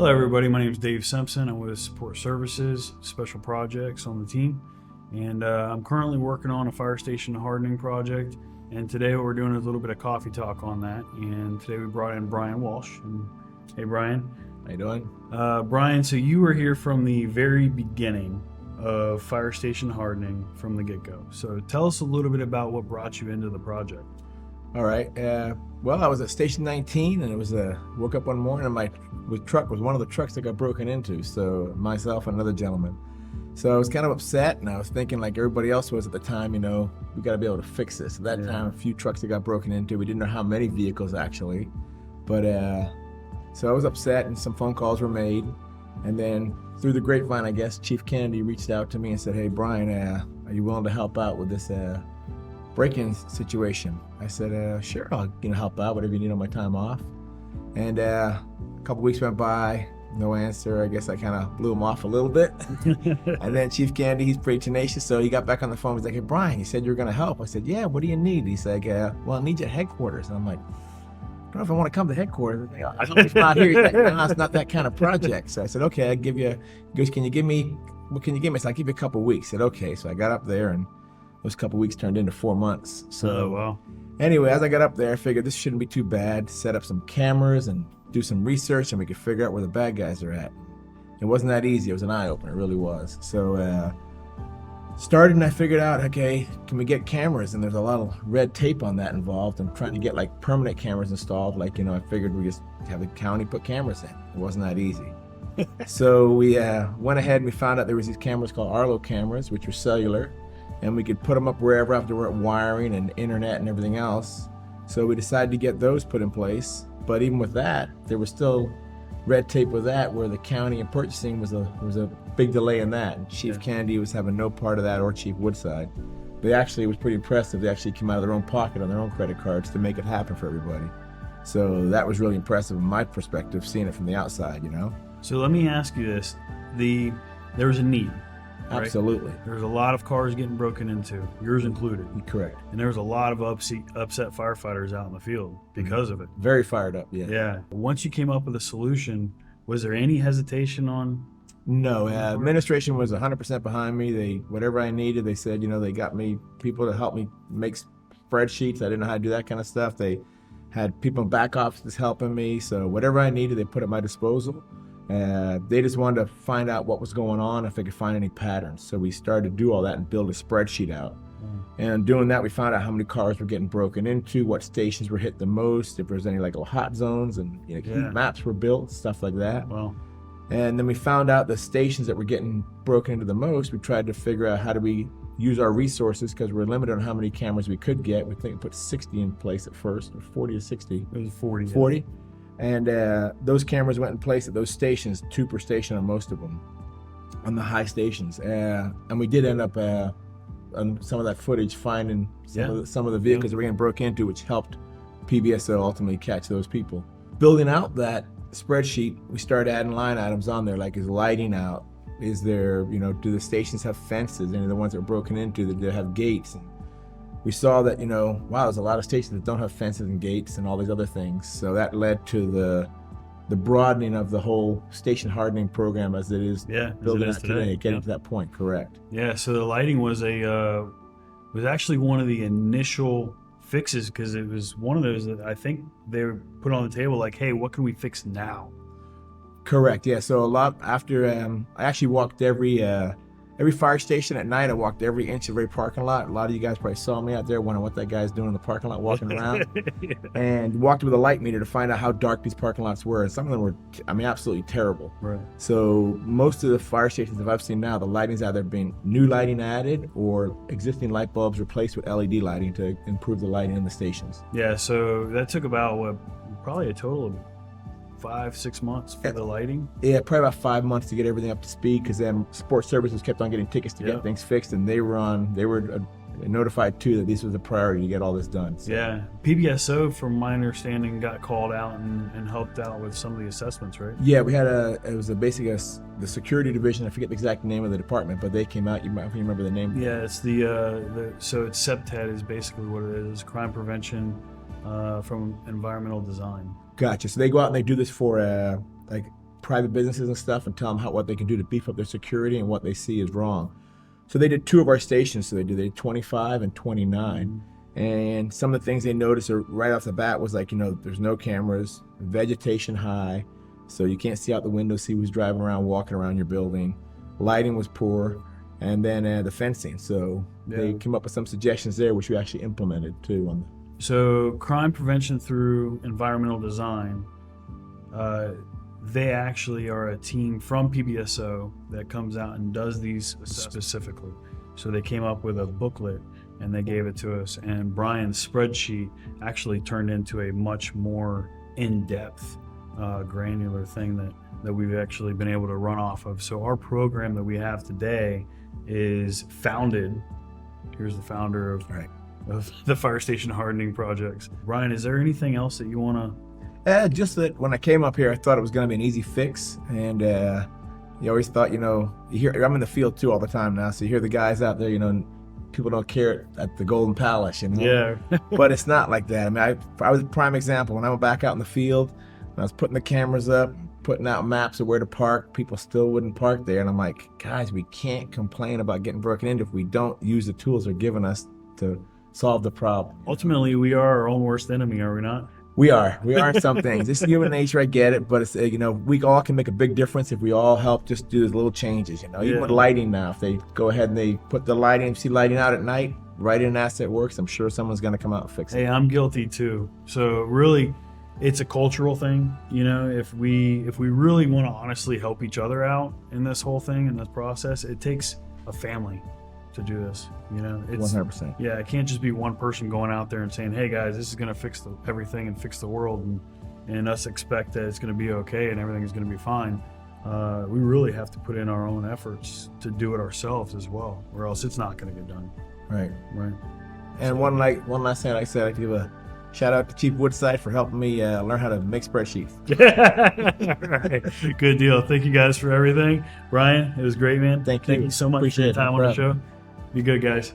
Hello, everybody. My name is Dave Simpson. I'm with Support Services, Special Projects on the team. And I'm currently working on a fire station hardening project. And today, what we're doing is a little bit of coffee talk on that. And today, we brought in Brian Walsh. And, hey, Brian. How you doing? Brian, so you were here from the very beginning of fire station hardening from the get-go. So tell us a little bit about what brought you into the project. All right. Well, I was at Station 19, and it was woke up one morning, and my truck was one of the trucks that got broken into. So myself and another gentleman. So I was kind of upset, and I was thinking, like everybody else was at the time, we got to be able to fix this. At that time, a few trucks that got broken into. We didn't know how many vehicles actually, but so I was upset, and some phone calls were made, and then through the grapevine, I guess Chief Kennedy reached out to me and said, "Hey, Brian, are you willing to help out with this break-in situation?" I said, "Sure, I'll help out, whatever you need on my time off." And a couple weeks went by, no answer. I guess I kind of blew him off a little bit. And then Chief Kennedy, he's pretty tenacious, so he got back on the phone. He's like, "Hey, Brian, you said you were going to help." I said, "Yeah, what do you need?" He's like, "Well, I need you at headquarters." And I'm like, "I don't know if I want to come to headquarters." I don't think not here. He's like, "No, it's not that kind of project." So I said, "Okay, I'll give you." He goes, "Can you give me, what can you give me?" So I'll give you a couple of weeks. I said, "Okay." So I got up there, and those couple of weeks turned into 4 months. So wow. Anyway, as I got up there, I figured this shouldn't be too bad. Set up some cameras and do some research, and we could figure out where the bad guys are at. It wasn't that easy. It was an eye-opener. It really was. So started, and I figured out, okay, can we get cameras? And there's a lot of red tape on that involved. I'm trying to get like permanent cameras installed. Like, I figured we just have the county put cameras in. It wasn't that easy. So we went ahead and we found out there was these cameras called Arlo cameras, which were cellular, and we could put them up wherever after we're wiring and internet and everything else. So we decided to get those put in place. But even with that, there was still red tape with that, where the county and purchasing was a big delay in that. And Chief Kennedy was having no part of that, or Chief Woodside. It was pretty impressive. They actually came out of their own pocket on their own credit cards to make it happen for everybody. So that was really impressive from my perspective, seeing it from the outside, So let me ask you this. There was a need. Right? Absolutely. There's a lot of cars getting broken into, yours included. Correct. And there was a lot of upset firefighters out in the field because of it. Very fired up, yeah. Yeah. Once you came up with a solution, was there any hesitation on? No, administration was 100% behind me. Whatever I needed, they said, they got me people to help me make spreadsheets. I didn't know how to do that kind of stuff. They had people in back offices helping me. So whatever I needed, they put at my disposal. They just wanted to find out what was going on, if they could find any patterns. So we started to do all that and build a spreadsheet out. And doing that, we found out how many cars were getting broken into, what stations were hit the most, if there was any like little hot zones, and heat maps were built, stuff like that. Wow. And then we found out the stations that were getting broken into the most. We tried to figure out how do we use our resources, because we're limited on how many cameras we could get. We think we put 60 in place at first, or 40 or 60. It was 40. 40. Yeah. And those cameras went in place at those stations, 2 per station on most of them, on the high stations. And we did end up on some of that footage finding some of the vehicles that were getting broke into, which helped PBSO ultimately catch those people. Building out that spreadsheet, we started adding line items on there, like is lighting out? Is there, do the stations have fences? Any of the ones that were broken into, do they have gates? And we saw that, wow, there's a lot of stations that don't have fences and gates and all these other things. So that led to the broadening of the whole station hardening program as it is building out today, getting to that point, correct. Yeah, so the lighting was actually one of the initial fixes, because it was one of those that I think they were put on the table like, hey, what can we fix now? Correct, yeah. So a lot after, I actually walked every fire station at night. I walked every inch of every parking lot. A lot of you guys probably saw me out there wondering what that guy's doing in the parking lot, walking around. And walked with a light meter to find out how dark these parking lots were. And some of them were, absolutely terrible. Right. So most of the fire stations that I've seen now, the lighting's either been new lighting added or existing light bulbs replaced with LED lighting to improve the lighting in the stations. Yeah, so that took about, probably a total of 5-6 months for the lighting? Yeah, probably about 5 months to get everything up to speed, because then Support Services kept on getting tickets to get things fixed, and they were notified too that this was a priority to get all this done. So. Yeah, PBSO, from my understanding, got called out and helped out with some of the assessments, right? Yeah, we had basically the security division. I forget the exact name of the department, but they came out. You might remember the name. Yeah, it's so it's SEPTED is basically what it is, crime prevention from environmental design. Gotcha. So they go out and they do this for private businesses and stuff and tell them what they can do to beef up their security and what they see is wrong. So they did 2 of our stations. So they did 25 and 29. And some of the things they noticed right off the bat was like, there's no cameras, vegetation high, so you can't see out the window, see who's driving around, walking around your building. Lighting was poor, and then the fencing. So they came up with some suggestions there, which we actually implemented too. So crime prevention through environmental design, they actually are a team from PBSO that comes out and does these specifically. So they came up with a booklet and they gave it to us, and Brian's spreadsheet actually turned into a much more in-depth, granular thing that we've actually been able to run off of. So our program that we have today is founded, here's the founder of the fire station hardening projects. Brian, is there anything else that you want to? Just that when I came up here, I thought it was going to be an easy fix, and you always thought, you hear, I'm in the field too all the time now, so you hear the guys out there, people don't care at the Golden Palace, Yeah. But it's not like that. I mean, I was a prime example. When I went back out in the field, and I was putting the cameras up, putting out maps of where to park, people still wouldn't park there. And I'm like, guys, we can't complain about getting broken into if we don't use the tools they're giving us to solve the problem. Ultimately, we are our own worst enemy, are we not? We are in some things. It's human nature, I get it, but it's, we all can make a big difference if we all help just do those little changes, Even with lighting now, if they go ahead and they put the lighting, see lighting out at night, right in Asset Works, I'm sure someone's going to come out and fix it. Hey, I'm guilty too. So really, it's a cultural thing, if we really want to honestly help each other out in this whole thing, in this process, it takes a family to do this. It's 100%. Yeah, it can't just be one person going out there and saying, hey guys, this is going to fix everything and fix the world, and us expect that it's going to be okay and everything is going to be fine. We really have to put in our own efforts to do it ourselves as well, or else it's not going to get done. Right. And So- one last thing, like I said, I give a shout out to Chief Woodside for helping me learn how to make spreadsheets. Right. Good deal. Thank you guys for everything. Brian, it was great, man. Thank you. Thank you so much Appreciate for your it. time No on the problem. show. Be good, guys.